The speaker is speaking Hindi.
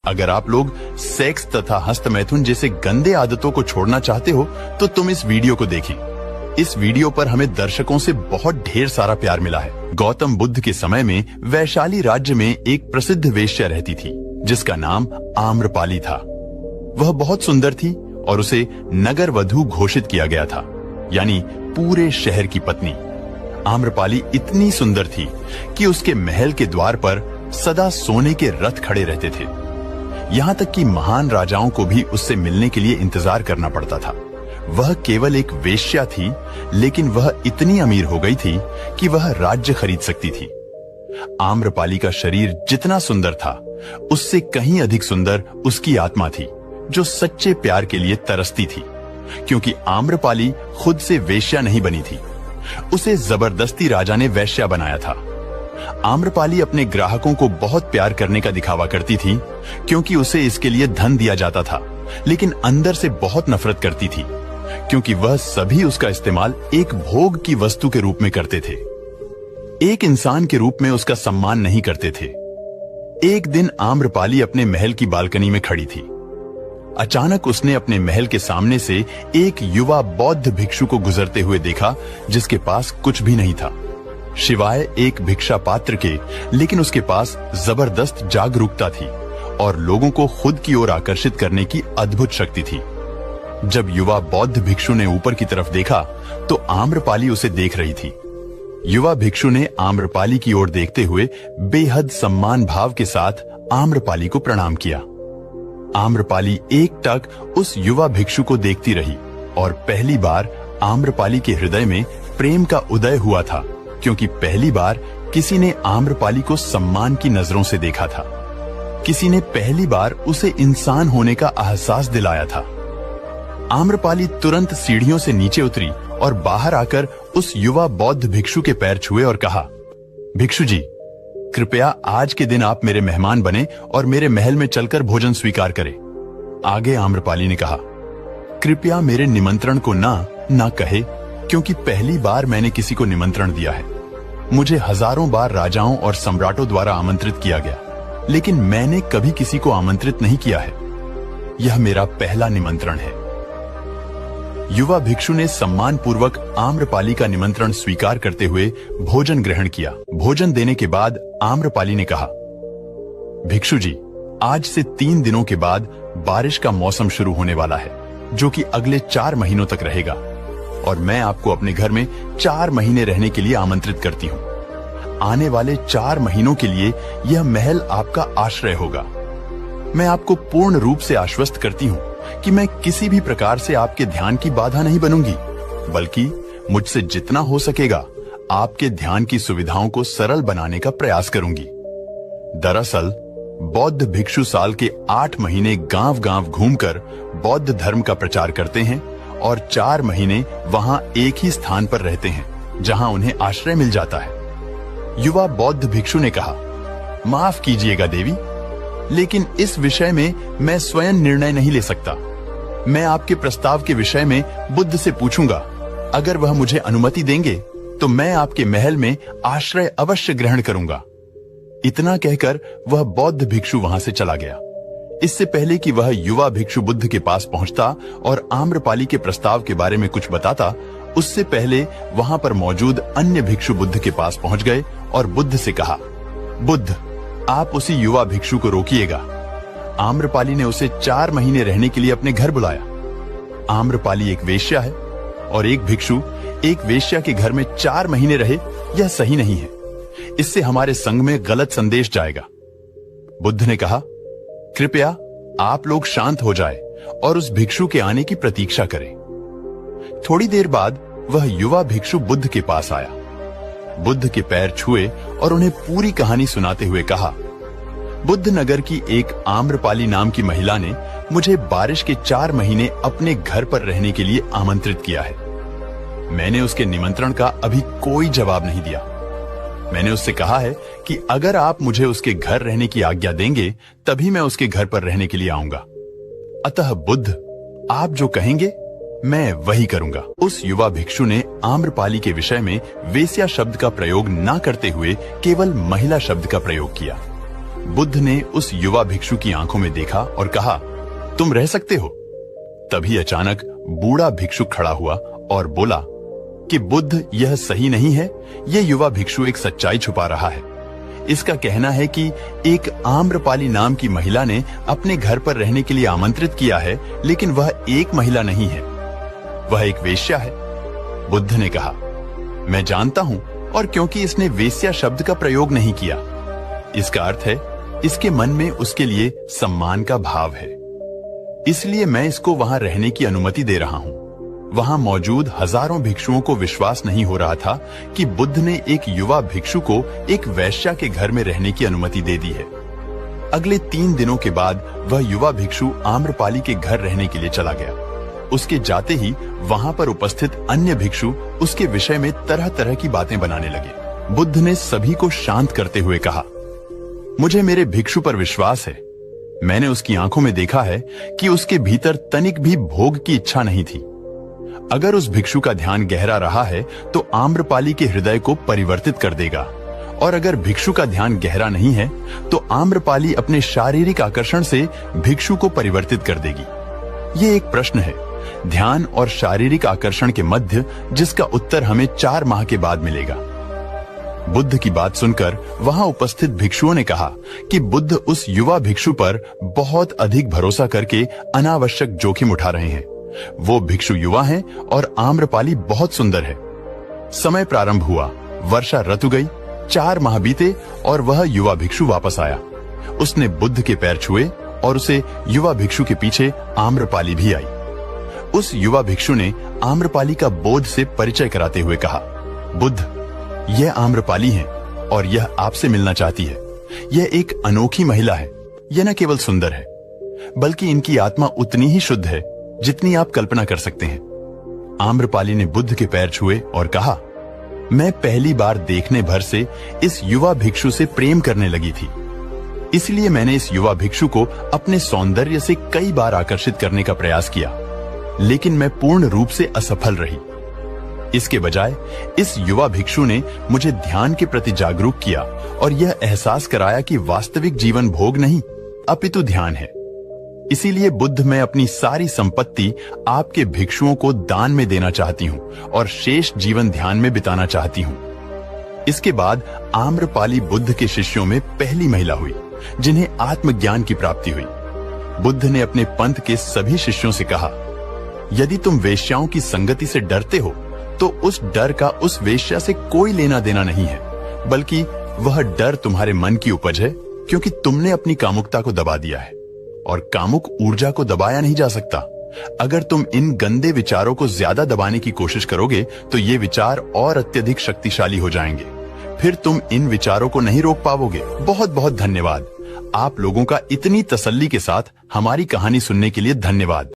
अगर आप लोग सेक्स तथा हस्तमैथुन जैसे गंदे आदतों को छोड़ना चाहते हो तो तुम इस वीडियो को देखें। इस वीडियो पर हमें दर्शकों से बहुत ढेर सारा प्यार मिला है। गौतम बुद्ध के समय में वैशाली राज्य में एक प्रसिद्ध वेश्या रहती थी जिसका नाम आम्रपाली था। वह बहुत सुंदर थी और उसे नगर वधू घोषित किया गया था, यानी पूरे शहर की पत्नी। आम्रपाली इतनी सुंदर थी कि उसके महल के द्वार पर सदा सोने के रथ खड़े रहते थे। यहाँ तक कि महान राजाओं को भी उससे मिलने के लिए इंतजार करना पड़ता था। वह केवल एक वेश्या थी, लेकिन वह इतनी अमीर हो गई थी कि वह राज्य खरीद सकती थी। आम्रपाली का शरीर जितना सुंदर था, उससे कहीं अधिक सुंदर उसकी आत्मा थी, जो सच्चे प्यार के लिए तरसती थी। क्योंकि आम्रपाली खुद से वेश्या नहीं बनी थी, उसे जबरदस्ती राजा ने वेश्या बनाया था। आम्रपाली अपने ग्राहकों को बहुत प्यार करने का दिखावा करती थी, क्योंकि उसे इसके लिए धन दिया जाता था, लेकिन अंदर से बहुत नफरत करती थी, क्योंकि वह सभी उसका इस्तेमाल एक भोग की वस्तु के रूप में करते थे। एक इंसान के रूप में उसका सम्मान नहीं करते थे। एक दिन आम्रपाली अपने महल की बालकनी में खड़ी थी। अचानक उसने अपने महल के सामने से एक युवा बौद्ध भिक्षु को गुजरते हुए देखा, जिसके पास कुछ भी नहीं था सिवाय एक भिक्षा पात्र के, लेकिन उसके पास जबरदस्त जागरूकता थी और लोगों को खुद की ओर आकर्षित करने की अद्भुत शक्ति थी। जब युवा बौद्ध भिक्षु ने ऊपर की तरफ देखा तो आम्रपाली उसे देख रही थी। युवा भिक्षु ने आम्रपाली की ओर देखते हुए बेहद सम्मान भाव के साथ आम्रपाली को प्रणाम किया। आम्रपाली एकटक उस युवा भिक्षु को देखती रही और पहली बार आम्रपाली के हृदय में प्रेम का उदय हुआ था, क्योंकि पहली बार किसी ने आम्रपाली को सम्मान की नजरों से देखा था। किसी ने पहली बार उसे इंसान होने का एहसास दिलाया था। आम्रपाली तुरंत सीढ़ियों से नीचे उतरी और बाहर आकर उस युवा बौद्ध भिक्षु के पैर छुए और कहा, भिक्षु जी, कृपया आज के दिन आप मेरे मेहमान बने और मेरे महल में चलकर भोजन स्वीकार करें। आगे आम्रपाली ने कहा, कृपया मेरे निमंत्रण को ना कहे, क्योंकि पहली बार मैंने किसी को निमंत्रण दिया है। मुझे हजारों बार राजाओं और सम्राटों द्वारा आमंत्रित किया गया, लेकिन मैंने कभी किसी को आमंत्रित नहीं किया है। यह मेरा पहला निमंत्रण है। युवा भिक्षु ने सम्मान पूर्वक आम्रपाली का निमंत्रण स्वीकार करते हुए भोजन ग्रहण किया। भोजन देने के बाद आम्रपाली ने कहा, भिक्षु जी, आज से 3 दिनों के बाद बारिश का मौसम शुरू होने वाला है, जो कि अगले 4 महीनों तक रहेगा, और मैं आपको अपने घर में 4 महीने रहने के लिए आमंत्रित करती हूँ। आने वाले 4 महीनों के लिए यह महल आपका आश्रय होगा। मैं आपको पूर्ण रूप से आश्वस्त करती हूँ कि मैं किसी भी प्रकार से आपके ध्यान की बाधा नहीं बनूंगी, बल्कि मुझसे जितना हो सकेगा आपके ध्यान की सुविधाओं को सरल बनाने का प्रयास करूंगी। दरअसल बौद्ध भिक्षु साल के 8 महीने गांव-गांव घूमकर बौद्ध धर्म का प्रचार करते हैं और 4 महीने वहां एक ही स्थान पर रहते हैं, जहां उन्हें आश्रय मिल जाता है। युवा बौद्ध भिक्षु ने कहा, माफ कीजिएगा देवी, लेकिन इस विषय में मैं स्वयं निर्णय नहीं ले सकता। मैं आपके प्रस्ताव के विषय में बुद्ध से पूछूंगा। अगर वह मुझे अनुमति देंगे तो मैं आपके महल में आश्रय अवश्य ग्रहण करूंगा। इतना कहकर वह बौद्ध भिक्षु वहां से चला गया। इससे पहले कि वह युवा भिक्षु बुद्ध के पास पहुंचता और आम्रपाली के प्रस्ताव के बारे में कुछ बताता, उससे पहले वहां पर मौजूद अन्य भिक्षु बुद्ध के पास पहुंच गए और बुद्ध से कहा, बुद्ध, आप उसी युवा भिक्षु को रोकिएगा। आम्रपाली ने उसे 4 महीने रहने के लिए अपने घर बुलाया। आम्रपाली एक वेश्या है और एक भिक्षु एक वेश्या के घर में 4 महीने रहे, यह सही नहीं है। इससे हमारे संघ में गलत संदेश जाएगा। बुद्ध ने कहा, कृपया आप लोग शांत हो जाए और उस भिक्षु के आने की प्रतीक्षा करें। थोड़ी देर बाद वह युवा भिक्षु बुद्ध के पास आया। बुद्ध के पैर छुए और उन्हें पूरी कहानी सुनाते हुए कहा, बुद्ध नगर की एक आम्रपाली नाम की महिला ने मुझे बारिश के 4 महीने अपने घर पर रहने के लिए आमंत्रित किया है। मैंने उसके निमंत्रण का अभी कोई जवाब नहीं दिया। मैंने उससे कहा है कि अगर आप मुझे उसके घर रहने की आज्ञा देंगे, तभी मैं उसके घर पर रहने के लिए आऊंगा। अतः बुद्ध, आप जो कहेंगे मैं वही करूंगा। उस युवा भिक्षु ने आम्रपाली के विषय में वेश्या शब्द का प्रयोग न करते हुए केवल महिला शब्द का प्रयोग किया। बुद्ध ने उस युवा भिक्षु की आंखों में देखा और कहा, तुम रह सकते हो। तभी अचानक बूढ़ा भिक्षु खड़ा हुआ और बोला कि बुद्ध, यह सही नहीं है। यह युवा भिक्षु एक सच्चाई छुपा रहा है। इसका कहना है कि एक आम्रपाली नाम की महिला ने अपने घर पर रहने के लिए आमंत्रित किया है, लेकिन वह एक महिला नहीं है, वह एक वेश्या है। बुद्ध ने कहा, मैं जानता हूं, और क्योंकि इसने वेश्या शब्द का प्रयोग नहीं किया, इसका अर्थ है इसके मन में उसके लिए सम्मान का भाव है, इसलिए मैं इसको वहां रहने की अनुमति दे रहा हूं। वहां मौजूद हजारों भिक्षुओं को विश्वास नहीं हो रहा था कि बुद्ध ने एक युवा भिक्षु को एक वेश्या के घर में रहने की अनुमति दे दी है। अगले 3 दिनों के बाद वह युवा भिक्षु आम्रपाली के घर रहने के लिए चला गया। उसके जाते ही वहां पर उपस्थित अन्य भिक्षु उसके विषय में तरह तरह की बातें बनाने लगे। बुद्ध ने सभी को शांत करते हुए कहा, मुझे मेरे भिक्षु पर विश्वास है। मैंने उसकी आंखों में देखा है कि उसके भीतर तनिक भी भोग की इच्छा नहीं थी। अगर उस भिक्षु का ध्यान गहरा रहा है तो आम्रपाली के हृदय को परिवर्तित कर देगा, और अगर भिक्षु का ध्यान गहरा नहीं है तो आम्रपाली अपने शारीरिक आकर्षण से भिक्षु को परिवर्तित कर देगी। ये एक प्रश्न है, ध्यान और शारीरिक आकर्षण के मध्य, जिसका उत्तर हमें 4 माह के बाद मिलेगा। बुद्ध की बात सुनकर वहां उपस्थित भिक्षुओं ने कहा कि बुद्ध उस युवा भिक्षु पर बहुत अधिक भरोसा करके अनावश्यक जोखिम उठा रहे हैं। वो भिक्षु युवा हैं और आम्रपाली बहुत सुंदर है। समय प्रारंभ हुआ, वर्षा ऋतु गई, 4 माह बीते और वह युवा भिक्षु वापस आया। उसने बुद्ध के पैर छुए और उसे युवा भिक्षु के पीछे आम्रपाली भी आई। उस युवा भिक्षु ने आम्रपाली का बोध से परिचय कराते हुए कहा, बुद्ध, यह आम्रपाली है और यह आपसे मिलना चाहती है। यह एक अनोखी महिला है। यह न केवल सुंदर है, बल्कि इनकी आत्मा उतनी ही शुद्ध है जितनी आप कल्पना कर सकते हैं। आम्रपाली ने बुद्ध के पैर छुए और कहा, मैं पहली बार देखने भर से इस युवा भिक्षु से प्रेम करने लगी थी, इसलिए मैंने इस युवा भिक्षु को अपने सौंदर्य से कई बार आकर्षित करने का प्रयास किया, लेकिन मैं पूर्ण रूप से असफल रही। इसके बजाय इस युवा भिक्षु ने मुझे ध्यान के प्रति जागरूक किया और यह एहसास कराया कि वास्तविक जीवन भोग नहीं अपितु ध्यान है। इसीलिए बुद्ध, मैं अपनी सारी संपत्ति आपके भिक्षुओं को दान में देना चाहती हूँ और शेष जीवन ध्यान में बिताना चाहती हूँ। इसके बाद आम्रपाली बुद्ध के शिष्यों में पहली महिला हुई जिन्हें आत्मज्ञान की प्राप्ति हुई। बुद्ध ने अपने पंथ के सभी शिष्यों से कहा, यदि तुम वेश्याओं की संगति से डरते हो तो उस डर का उस वेश्या से कोई लेना देना नहीं है, बल्कि वह डर तुम्हारे मन की उपज है, क्योंकि तुमने अपनी कामुकता को दबा दिया है और कामुक ऊर्जा को दबाया नहीं जा सकता। अगर तुम इन गंदे विचारों को ज्यादा दबाने की कोशिश करोगे तो ये विचार और अत्यधिक शक्तिशाली हो जाएंगे, फिर तुम इन विचारों को नहीं रोक पाओगे। बहुत बहुत धन्यवाद। आप लोगों का इतनी तसल्ली के साथ हमारी कहानी सुनने के लिए धन्यवाद।